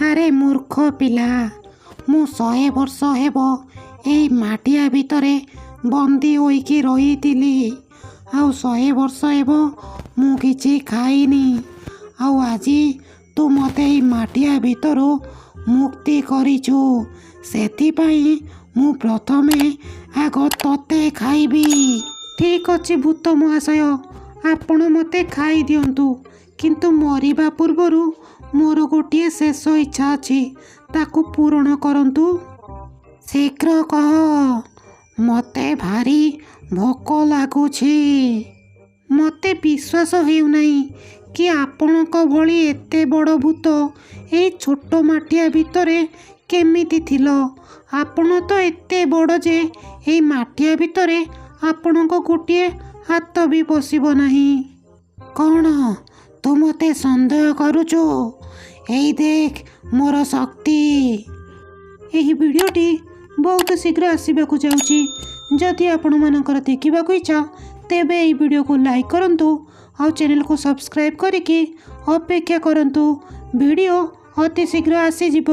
ଆରେ ମୂର୍ଖ ପିଲା, ମୁଁ 100 ବର୍ଷ ହେବ ଏଇ ମାଟିଆ ଭିତରେ ବନ୍ଦୀ ହୋଇକି ରହିଥିଲି। ଆଉ 100 ବର୍ଷ ହେବ ମୁଁ କିଛି ଖାଇନି। ଆଉ ଆଜି ତୁ ମୋତେ ଏଇ ମାଟିଆ ଭିତରୁ ମୁକ୍ତି କରିଛୁ। ସେଥିପାଇଁ ମୁଁ ପ୍ରଥମେ ଆଗ ତତେ ଖାଇବି। ଠିକ୍ ଅଛି ଭୂତ ମହାଶୟ, ଆପଣ ମୋତେ ଖାଇଦିଅନ୍ତୁ। କିନ୍ତୁ ମରିବା ପୂର୍ବରୁ ମୋର ଗୋଟିଏ ଶେଷ ଇଚ୍ଛା ଅଛି, ତାକୁ ପୂରଣ କରନ୍ତୁ। ଶୀଘ୍ର କହ, ମୋତେ ଭାରି ଭୋକ ଲାଗୁଛି। ମୋତେ ବିଶ୍ୱାସ ହେଉନାହିଁ କି ଆପଣଙ୍କ ଭଳି ଏତେ ବଡ଼ ଭୂତ ଏଇ ଛୋଟ ମାଟିଆ ଭିତରେ କେମିତି ଥିଲ। ଆପଣ ତ ଏତେ ବଡ଼ ଯେ ଏଇ ମାଟିଆ ଭିତରେ ଆପଣଙ୍କ ଗୋଟିଏ ହାତ ବି ପଶିବ ନାହିଁ। କ'ଣ ତୁ ମୋତେ ସନ୍ଦେହ କରୁଛୁ? ଏଇ ଦେଖ ମୋର ଶକ୍ତି। ଏହି ଭିଡ଼ିଓଟି ବହୁତ ଶୀଘ୍ର ଆସିବାକୁ ଯାଉଛି। ଯଦି ଆପଣମାନଙ୍କର ଦେଖିବାକୁ ଇଚ୍ଛା, ତେବେ ଏହି ଭିଡ଼ିଓକୁ ଲାଇକ୍ କରନ୍ତୁ ଆଉ ଚ୍ୟାନେଲକୁ ସବସ୍କ୍ରାଇବ୍ କରିକି ଅପେକ୍ଷା କରନ୍ତୁ। ଭିଡ଼ିଓ ଅତି ଶୀଘ୍ର ଆସିଯିବ।